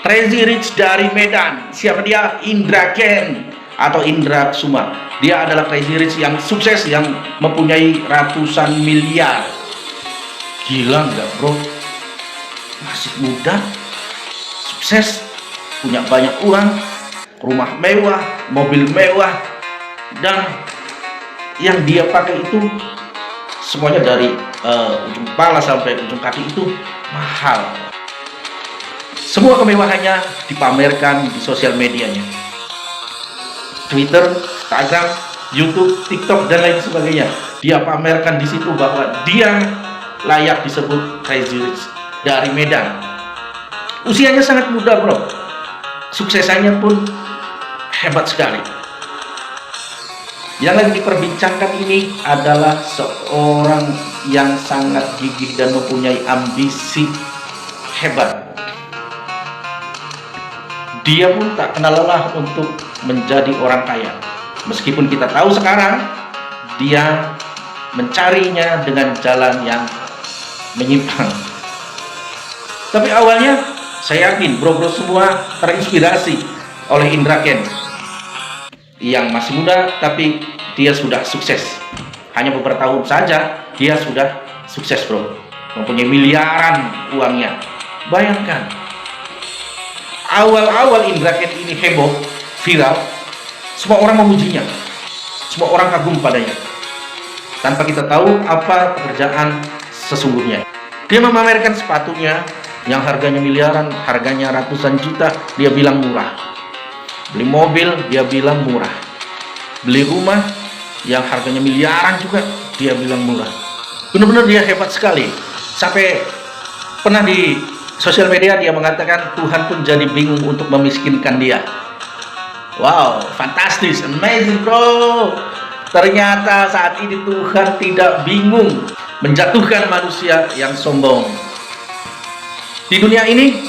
Crazy Rich dari Medan. Siapa dia? Indra Ken atau Indra Kusuma. Dia adalah Crazy Rich yang sukses, yang mempunyai ratusan miliar. Gila nggak bro? Masih muda, sukses, punya banyak uang, rumah mewah, mobil mewah, dan yang dia pakai itu semuanya dari ujung kepala sampai ujung kaki itu mahal. Semua kemewahannya dipamerkan di sosial medianya, Twitter, Instagram, YouTube, TikTok, dan lain sebagainya. Dia pamerkan di situ bahwa dia layak disebut Crazy Rich dari Medan. Usianya sangat muda bro, suksesannya pun hebat sekali. Yang lagi diperbincangkan ini adalah seorang yang sangat gigih dan mempunyai ambisi hebat. Dia pun tak kenal lelah untuk menjadi orang kaya. Meskipun kita tahu sekarang dia mencarinya dengan jalan yang menyimpang. Tapi awalnya saya yakin bro-bro semua terinspirasi oleh Indra Ken yang masih muda, tapi dia sudah sukses. Hanya beberapa tahun saja dia sudah sukses bro, mempunyai miliaran uangnya. Bayangkan, awal-awal Indra Ken ini heboh, viral, semua orang memujinya, semua orang kagum padanya, tanpa kita tahu apa pekerjaan sesungguhnya. Dia memamerkan sepatunya yang harganya miliaran, harganya ratusan juta, dia bilang murah. Beli mobil, dia bilang murah. Beli rumah yang harganya miliaran juga, dia bilang murah. Benar-benar dia hebat sekali. Sampai pernah di sosial media dia mengatakan Tuhan pun jadi bingung untuk memiskinkan dia. Wow, fantastis, amazing bro. Ternyata saat ini Tuhan tidak bingung menjatuhkan manusia yang sombong. Di dunia ini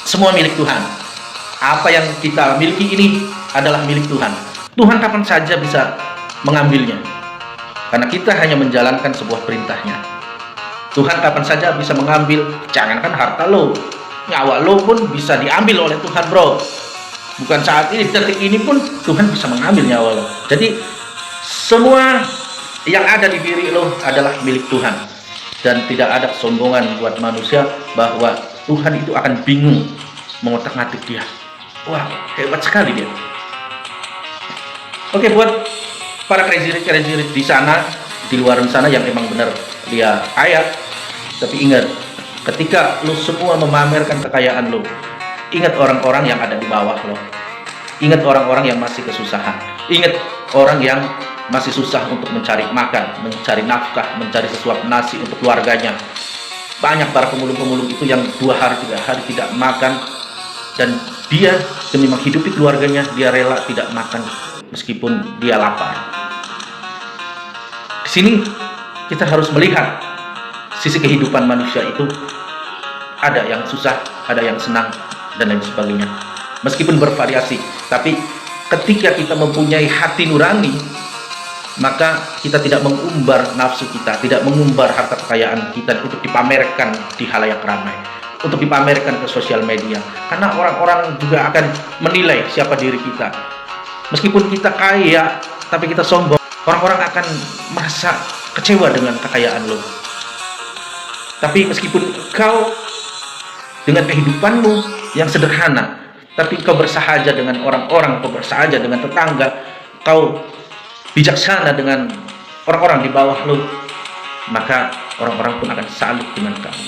semua milik Tuhan. Apa yang kita miliki ini adalah milik Tuhan. Tuhan kapan saja bisa mengambilnya, karena kita hanya menjalankan sebuah perintahnya. Tuhan kapan saja bisa mengambil, jangankan harta lo, nyawa lo pun bisa diambil oleh Tuhan bro. Bukan saat ini, detik ini pun Tuhan bisa mengambil nyawa lo. Jadi semua yang ada di diri lo adalah milik Tuhan. Dan tidak ada kesombongan buat manusia bahwa Tuhan itu akan bingung mengotak-ngatik dia. Wah, hebat sekali dia. Oke, buat para crazy rich di sana, di luar sana yang emang benar dia kaya, tapi ingat, ketika lo semua memamerkan kekayaan lo, ingat orang-orang yang ada di bawah lo. Ingat orang-orang yang masih kesusahan. Ingat orang yang masih susah untuk mencari makan, mencari nafkah, mencari sesuap nasi untuk keluarganya. Banyak para pemulung-pemulung itu yang 2 hari 3 hari tidak makan, dan dia demi menghidupi keluarganya dia rela tidak makan meskipun dia lapar. Di sini kita harus melihat sisi kehidupan manusia itu, ada yang susah, ada yang senang, dan lain sebagainya. Meskipun bervariasi, tapi ketika kita mempunyai hati nurani, maka kita tidak mengumbar nafsu kita, tidak mengumbar harta kekayaan kita untuk dipamerkan di halayak ramai, untuk dipamerkan ke sosial media. Karena orang-orang juga akan menilai siapa diri kita. Meskipun kita kaya, tapi kita sombong, orang-orang akan merasa kecewa dengan kekayaan lo. Tapi meskipun kau dengan kehidupanmu yang sederhana, tapi kau bersahaja dengan orang-orang, kau bersahaja dengan tetangga, kau bijaksana dengan orang-orang di bawah lo, maka orang-orang pun akan salut dengan kamu.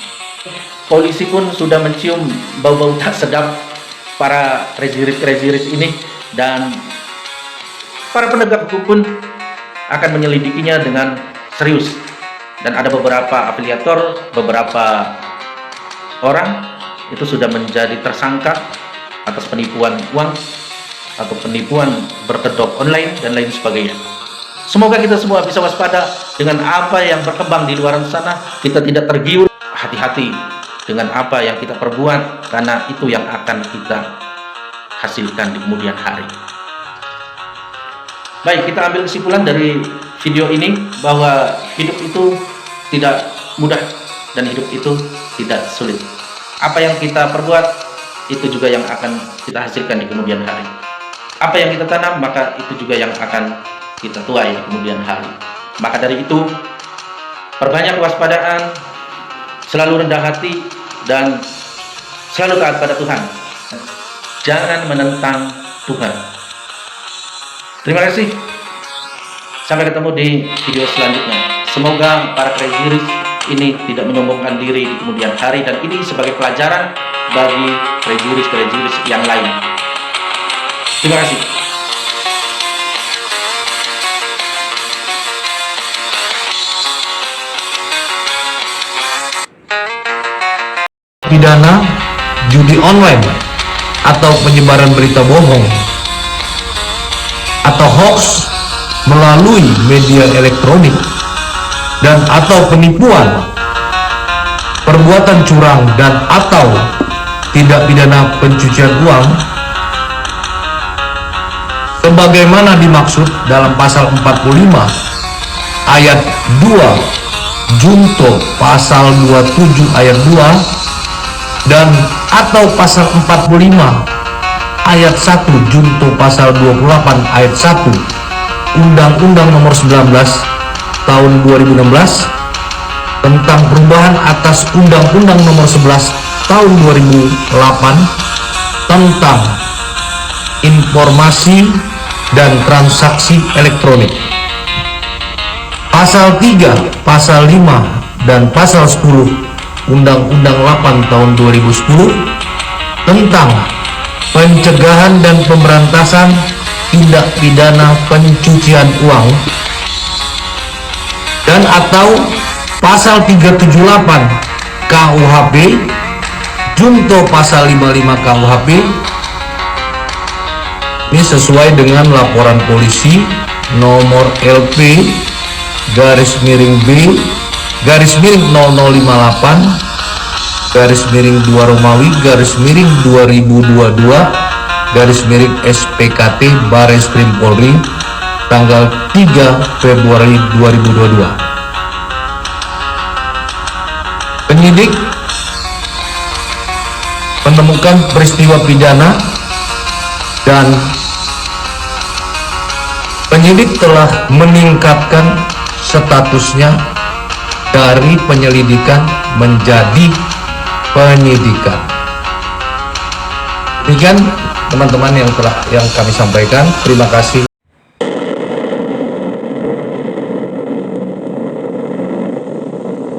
Polisi pun sudah mencium bau-bau tak sedap para crazy rich ini, dan para penegak hukum pun akan menyelidikinya dengan serius. Dan ada beberapa afiliator, beberapa orang itu sudah menjadi tersangka atas penipuan uang atau penipuan berkedok online dan lain sebagainya. Semoga kita semua bisa waspada dengan apa yang berkembang di luar sana. Kita tidak tergiur, hati-hati dengan apa yang kita perbuat, karena itu yang akan kita hasilkan di kemudian hari. Baik, kita ambil kesimpulan dari video ini bahwa hidup itu tidak mudah dan hidup itu tidak sulit. Apa yang kita perbuat itu juga yang akan kita hasilkan di kemudian hari. Apa yang kita tanam, maka itu juga yang akan kita tuai di kemudian hari. Maka dari itu, perbanyak kewaspadaan, selalu rendah hati, dan selalu taat pada Tuhan. Jangan menentang Tuhan. Terima kasih. Sampai ketemu di video selanjutnya. Semoga para Crazy Rich ini tidak menyombongkan diri di kemudian hari, dan ini sebagai pelajaran bagi Crazy Rich yang lain. Terima kasih. Pidana judi online atau penyebaran berita bohong atau hoax melalui media elektronik dan atau penipuan, perbuatan curang dan atau tindak pidana pencucian uang sebagaimana dimaksud dalam pasal 45 ayat 2 junto pasal 27 ayat 2 dan atau pasal 45 ayat 1 junto pasal 28 ayat 1 Undang-Undang Nomor 19 Tahun 2016 tentang perubahan atas Undang-Undang Nomor 11 Tahun 2008 tentang informasi dan transaksi elektronik. Pasal 3, Pasal 5, dan Pasal 10 Undang-Undang 8 Tahun 2010 tentang pencegahan dan pemberantasan tindak pidana pencucian uang dan atau pasal 378 KUHP junto pasal 55 KUHP ini sesuai dengan laporan polisi nomor LP garis miring B garis miring 0058 garis miring 2 Romawi garis miring 2022 garis miring SPKT Bareskrim Polri tanggal 3 Februari 2022. Penyidik menemukan peristiwa pidana dan penyidik telah meningkatkan statusnya dari penyelidikan menjadi penyidikan. Demikian teman-teman yang kami sampaikan. Terima kasih.